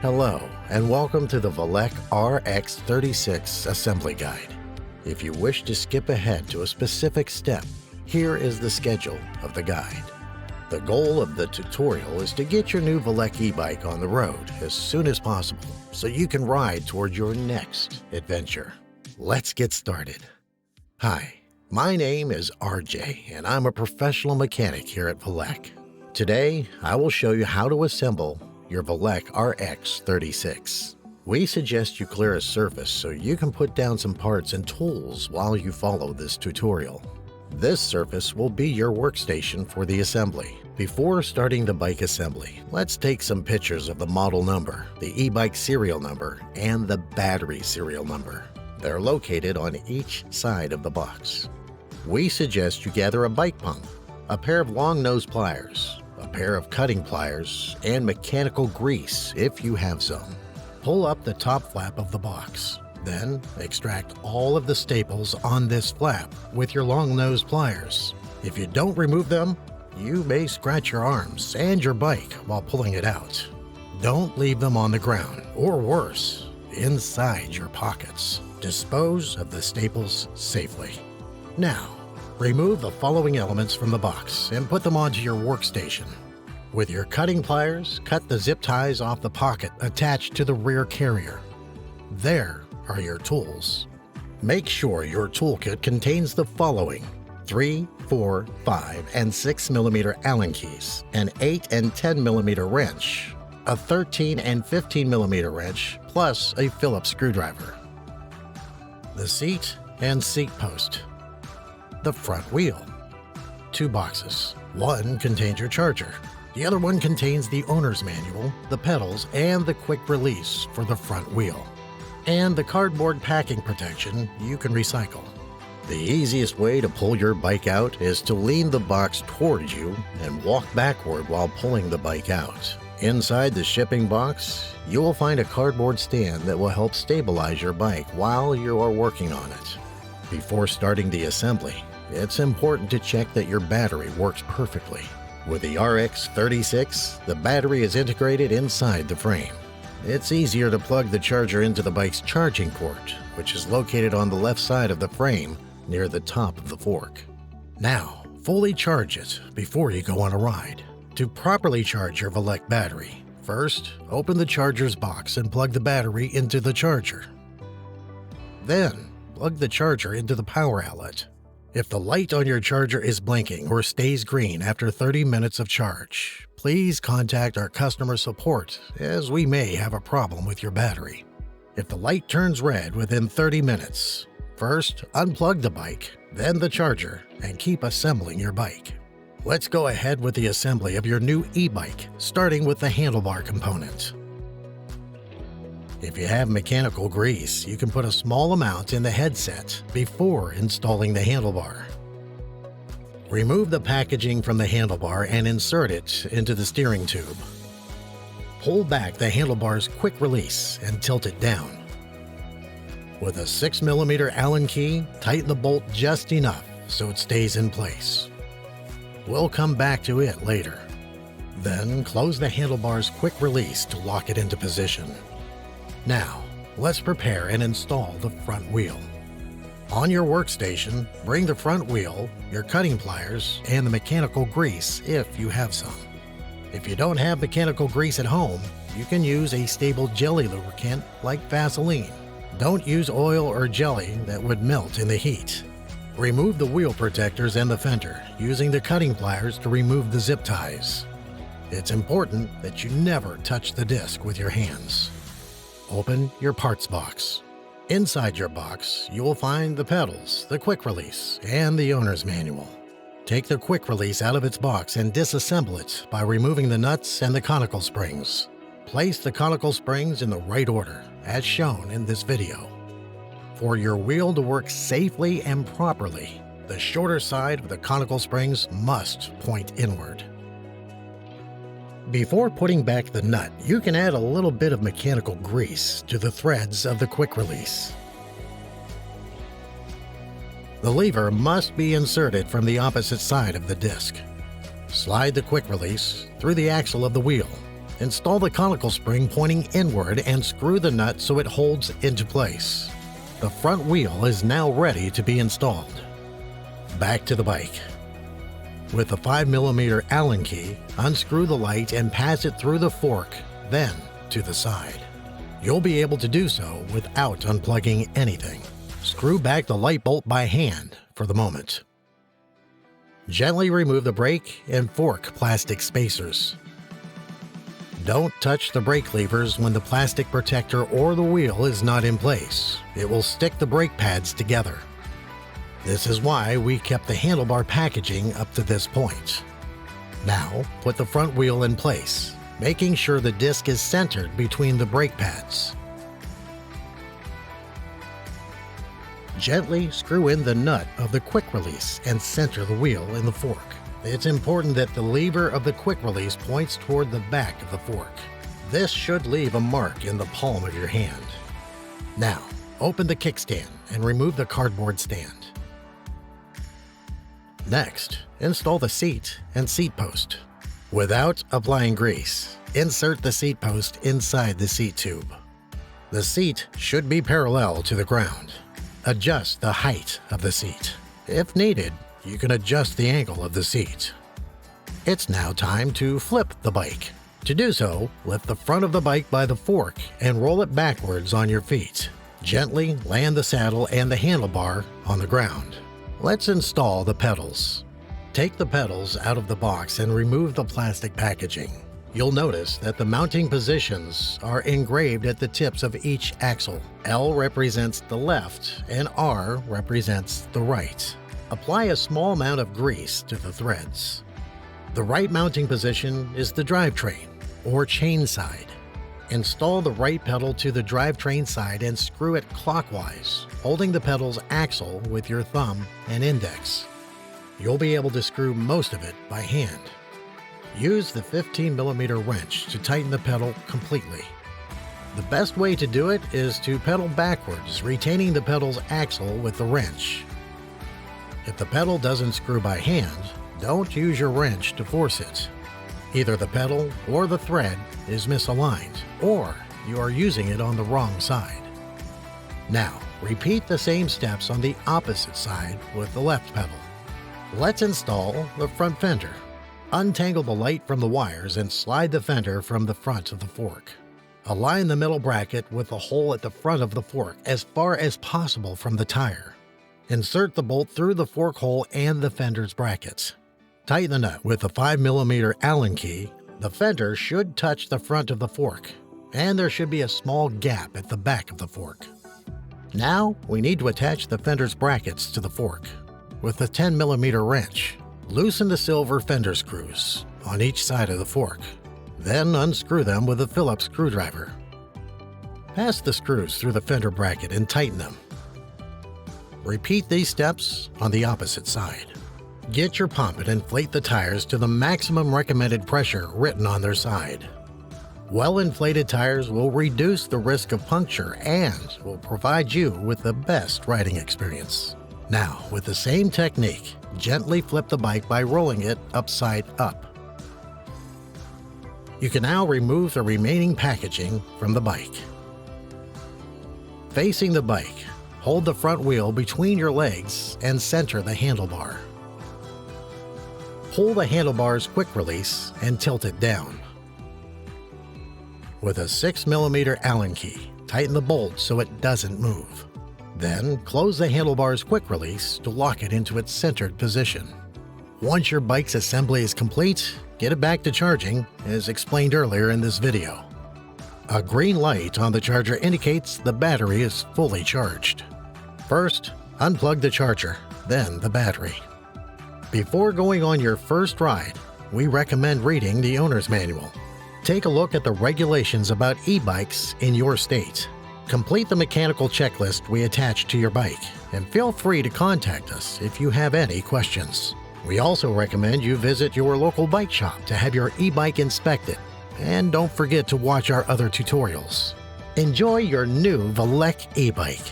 Hello, and welcome to the Velec RX36 Assembly Guide. If you wish to skip ahead to a specific step, here is the schedule of the guide. The goal of the tutorial is to get your new Velec Ebike on the road as soon as possible so you can ride toward your next adventure. Let's get started. Hi, my name is RJ, and I'm a professional mechanic here at Velec. Today, I will show you how to assemble your Velec RX36. We suggest you clear a surface so you can put down some parts and tools while you follow this tutorial. This surface will be your workstation for the assembly. Before starting the bike assembly, let's take some pictures of the model number, the e-bike serial number, and the battery serial number. They're located on each side of the box. We suggest you gather a bike pump, a pair of long nose pliers, a pair of cutting pliers, and mechanical grease if you have some. Pull up the top flap of the box. Then extract all of the staples on this flap with your long nose pliers. If you don't remove them, you may scratch your arms and your bike while pulling it out. Don't leave them on the ground, or worse, inside your pockets. Dispose of the staples safely. Now, remove the following elements from the box and put them onto your workstation. With your cutting pliers, cut the zip ties off the pocket attached to the rear carrier. There are your tools. Make sure your toolkit contains the following: 3, 4, 5, and 6 mm Allen keys, an 8 and 10 mm wrench, a 13 and 15 mm wrench, plus a Phillips screwdriver. The seat and seat post. The front wheel. 2 boxes. One contains your charger. The other one contains the owner's manual, the pedals, and the quick release for the front wheel. And the cardboard packing protection you can recycle. The easiest way to pull your bike out is to lean the box towards you and walk backward while pulling the bike out. Inside the shipping box, you will find a cardboard stand that will help stabilize your bike while you are working on it. Before starting the assembly, it's important to check that your battery works perfectly. With the RX36, the battery is integrated inside the frame. It's easier to plug the charger into the bike's charging port, which is located on the left side of the frame near the top of the fork. Now, fully charge it before you go on a ride. To properly charge your Velec battery, first, open the charger's box and plug the battery into the charger. Then, plug the charger into the power outlet. If the light on your charger is blinking or stays green after 30 minutes of charge, please contact our customer support, as we may have a problem with your battery. If the light turns red within 30 minutes, first unplug the bike, then the charger, and keep assembling your bike. Let's go ahead with the assembly of your new e-bike, starting with the handlebar component. If you have mechanical grease, you can put a small amount in the headset before installing the handlebar. Remove the packaging from the handlebar and insert it into the steering tube. Pull back the handlebar's quick release and tilt it down. With a 6 mm Allen key, tighten the bolt just enough so it stays in place. We'll come back to it later. Then close the handlebar's quick release to lock it into position. Now, let's prepare and install the front wheel. On your workstation, bring the front wheel, your cutting pliers, and the mechanical grease if you have some. If you don't have mechanical grease at home, you can use a stable jelly lubricant like Vaseline. Don't use oil or jelly that would melt in the heat. Remove the wheel protectors and the fender using the cutting pliers to remove the zip ties. It's important that you never touch the disc with your hands. Open your parts box. Inside your box, you will find the pedals, the quick release, and the owner's manual. Take the quick release out of its box and disassemble it by removing the nuts and the conical springs. Place the conical springs in the right order, as shown in this video. For your wheel to work safely and properly, the shorter side of the conical springs must point inward. Before putting back the nut, you can add a little bit of mechanical grease to the threads of the quick release. The lever must be inserted from the opposite side of the disc. Slide the quick release through the axle of the wheel Install the conical spring pointing inward and screw the nut so it holds into place. The front wheel is now ready to be installed. Back to the bike. With the 5mm Allen key, unscrew the light and pass it through the fork, then to the side. You'll be able to do so without unplugging anything. Screw back the light bolt by hand for the moment. Gently remove the brake and fork plastic spacers. Don't touch the brake levers when the plastic protector or the wheel is not in place. It will stick the brake pads together. This is why we kept the handlebar packaging up to this point. Now, put the front wheel in place, making sure the disc is centered between the brake pads. Gently screw in the nut of the quick release and center the wheel in the fork. It's important that the lever of the quick release points toward the back of the fork. This should leave a mark in the palm of your hand. Now, open the kickstand and remove the cardboard stand. Next, install the seat and seat post. Without applying grease, insert the seat post inside the seat tube. The seat should be parallel to the ground. Adjust the height of the seat. If needed, you can adjust the angle of the seat. It's now time to flip the bike. To do so, lift the front of the bike by the fork and roll it backwards on your feet. Gently land the saddle and the handlebar on the ground. Let's install the pedals. Take the pedals out of the box and remove the plastic packaging. You'll notice that the mounting positions are engraved at the tips of each axle. L represents the left and R represents the right. Apply a small amount of grease to the threads. The right mounting position is the drivetrain, or chain side. Install the right pedal to the drivetrain side and screw it clockwise, holding the pedal's axle with your thumb and index. You'll be able to screw most of it by hand. Use the 15mm wrench to tighten the pedal completely. The best way to do it is to pedal backwards, retaining the pedal's axle with the wrench. If the pedal doesn't screw by hand, don't use your wrench to force it. Either the pedal or the thread is misaligned, or you are using it on the wrong side. Now, repeat the same steps on the opposite side with the left pedal. Let's install the front fender. Untangle the light from the wires and slide the fender from the front of the fork. Align the middle bracket with the hole at the front of the fork as far as possible from the tire. Insert the bolt through the fork hole and the fender's brackets. Tighten the nut with the 5mm Allen key. The fender should touch the front of the fork, and there should be a small gap at the back of the fork. Now, we need to attach the fender's brackets to the fork. With the 10mm wrench, loosen the silver fender screws on each side of the fork. Then unscrew them with a Phillips screwdriver. Pass the screws through the fender bracket and tighten them. Repeat these steps on the opposite side. Get your pump and inflate the tires to the maximum recommended pressure written on their side. Well-inflated tires will reduce the risk of puncture and will provide you with the best riding experience. Now, with the same technique, gently flip the bike by rolling it upside up. You can now remove the remaining packaging from the bike. Facing the bike, hold the front wheel between your legs and center the handlebar. Pull the handlebar's quick release and tilt it down. With a 6mm Allen key, tighten the bolt so it doesn't move. Then close the handlebar's quick release to lock it into its centered position. Once your bike's assembly is complete, get it back to charging, as explained earlier in this video. A green light on the charger indicates the battery is fully charged. First, unplug the charger, then the battery. Before going on your first ride, we recommend reading the owner's manual. Take a look at the regulations about e-bikes in your state. Complete the mechanical checklist we attach to your bike, and feel free to contact us if you have any questions. We also recommend you visit your local bike shop to have your e-bike inspected, and don't forget to watch our other tutorials. Enjoy your new Velec Ebike.